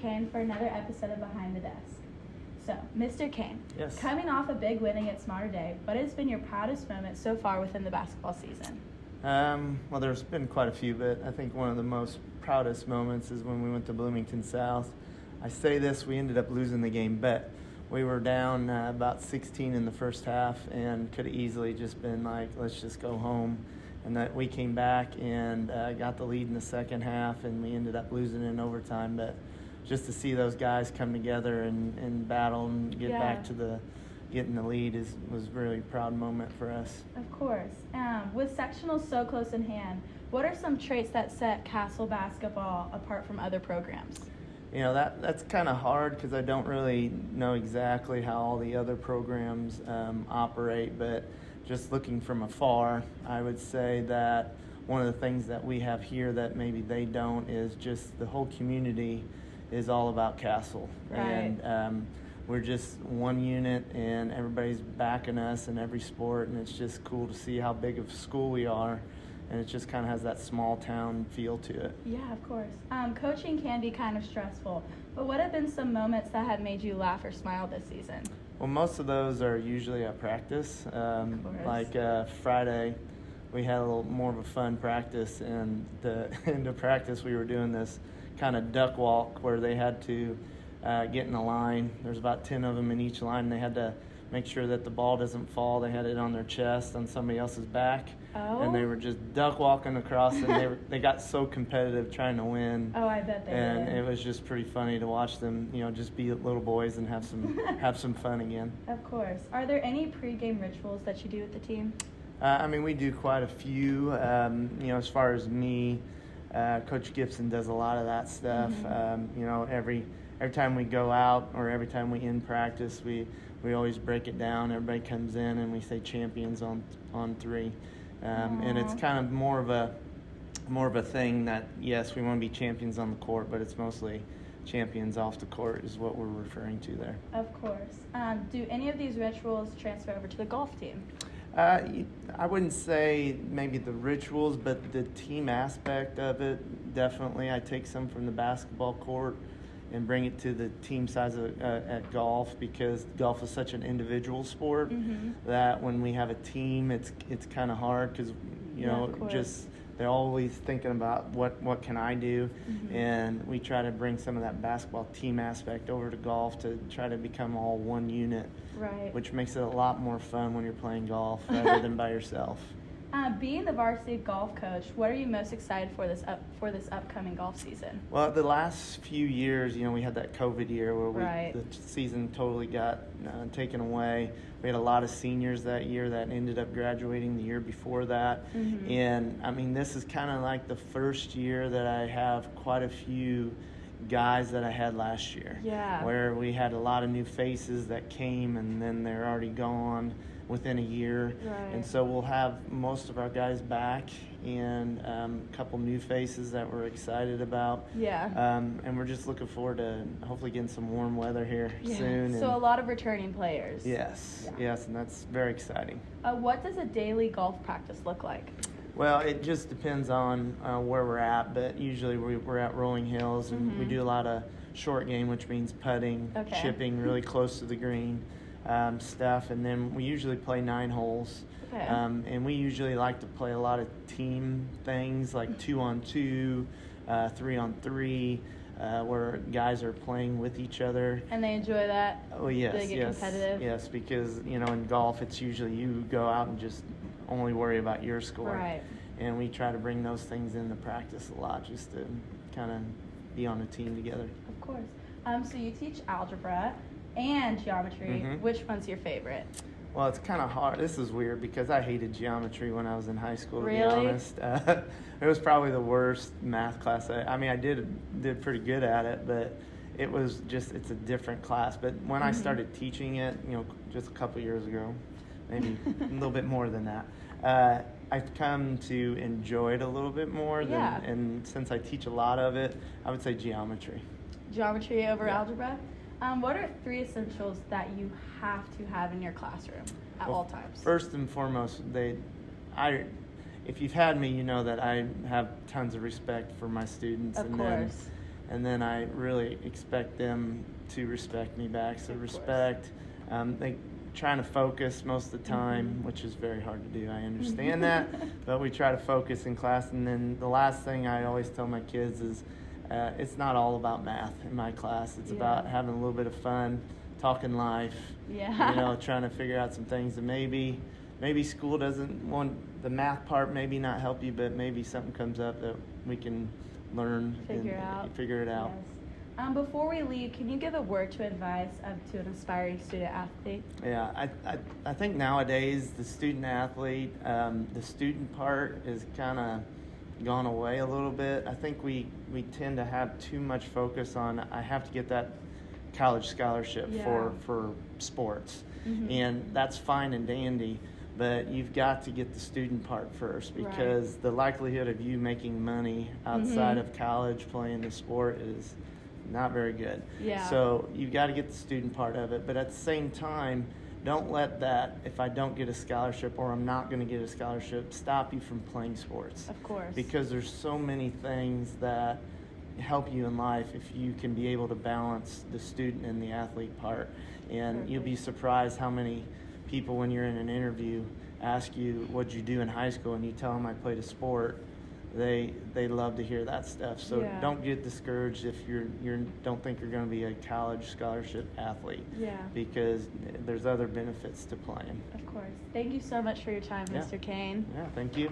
Kain for another episode of Behind the Desk. So, Mr. Kain, Yes. coming off a big win against Mater Dei, what has been your proudest moment so far within the basketball season? Well, there's been quite a few, but I think one of the most proudest moments is when we went to Bloomington South. I say this, we ended up losing the game, but we were down about 16 in the first half and could have easily just been like, let's just go home. And that we came back and got the lead in the second half, and we ended up losing in overtime. But just to see those guys come together and battle and get back to getting the lead was really a proud moment for us. Of course. With sectionals so close in hand, what are some traits that set Castle basketball apart from other programs? You know, that's kind of hard because I don't really know exactly how all the other programs operate, but just looking from afar, I would say that one of the things that we have here that maybe they don't is just the whole community is all about Castle. Right. And we're just one unit, and everybody's backing us in every sport, and it's just cool to see how big of a school we are. And it just kind of has that small town feel to it. Yeah, of course. Coaching can be kind of stressful, but what have been some moments that have made you laugh or smile this season? Well, most of those are usually at practice. Like Friday, we had a little more of a fun practice, and the end of practice we were doing this kind of duck walk where they had to get in a line. There's about 10 of them in each line, and they had to make sure that the ball doesn't fall. They had it on their chest on somebody else's back. Oh. And they were just duck walking across, and they got so competitive trying to win. Oh, I bet they did. And it was just pretty funny to watch them, just be little boys and have some fun again. Of course. Are there any pregame rituals that you do with the team? We do quite a few. As far as me, Coach Gibson does a lot of that stuff. Mm-hmm. Every time we go out or every time we end practice, we always break it down. Everybody comes in and we say champions on three. And it's kind of more of a thing that, yes, we want to be champions on the court, but it's mostly champions off the court is what we're referring to there. Of course. Do any of these rituals transfer over to the golf team? I wouldn't say maybe the rituals, but the team aspect of it, definitely. I take some from the basketball court and bring it to the team size at golf, because golf is such an individual sport that when we have a team, it's kind of hard because just they're always thinking about what can I do, and we try to bring some of that basketball team aspect over to golf to try to become all one unit, right? Which makes it a lot more fun when you're playing golf rather than by yourself. Being the varsity golf coach, what are you most excited for this upcoming golf season? Well, the last few years, we had that COVID year where the season totally got taken away. We had a lot of seniors that year that ended up graduating the year before that. And, this is kind of like the first year that I have quite a few guys that I had last year. Yeah. Where we had a lot of new faces that came and then they're already gone within a year. Right. And so we'll have most of our guys back and a couple new faces that we're excited about. Yeah. And we're just looking forward to hopefully getting some warm weather here soon. So a lot of returning players. Yes, and that's very exciting. What does a daily golf practice look like? Well, it just depends on where we're at, but usually we're at Rolling Hills, and we do a lot of short game, which means putting, chipping really close to the green stuff, and then we usually play 9 holes. Okay. And we usually like to play a lot of team things like 2-on-2, 3-on-3, where guys are playing with each other. And they enjoy that? Oh, yes. Do they get competitive? Yes, because, in golf, it's usually you go out and just only worry about your score. Right. And we try to bring those things into practice a lot just to kind of be on a team together. Of course. So you teach algebra and geometry. Which one's your favorite? Well, it's kind of hard. This is weird because I hated geometry when I was in high school, to be honest. It was probably the worst math class. I did pretty good at it, but it was just, it's a different class. But when I started teaching it, just a couple years ago, maybe a little bit more than that, I've come to enjoy it a little bit more. And since I teach a lot of it, I would say geometry. Geometry over algebra? What are 3 essentials that you have to have in your classroom at all times? First and foremost, if you've had me, you know that I have tons of respect for my students. Of course. and then I really expect them to respect me back. So respect, they trying to focus most of the time, which is very hard to do. I understand that, but we try to focus in class. And then the last thing I always tell my kids is, it's not all about math in my class. It's about having a little bit of fun, talking life, trying to figure out some things that maybe school doesn't want, the math part maybe not help you, but maybe something comes up that we can learn figure it out. Yes. Before we leave, can you give a word to advice to an aspiring student athlete? Yeah, I think nowadays the student athlete, the student part is kind of gone away a little bit. I think we tend to have too much focus on, I have to get that college scholarship for sports, and that's fine and dandy, but you've got to get the student part first, because the likelihood of you making money outside of college playing the sport is not very good. So you've got to get the student part of it, but at the same time, don't let that, if I don't get a scholarship or I'm not going to get a scholarship, stop you from playing sports. Of course. Because there's so many things that help you in life if you can be able to balance the student and the athlete part. And you'll be surprised how many people, when you're in an interview, ask you what'd you do in high school, and you tell them I played a sport. They love to hear that stuff. So don't get discouraged if you don't think you're going to be a college scholarship athlete. Because there's other benefits to playing. Of course. Thank you so much for your time, Mr. Kain. Yeah, thank you.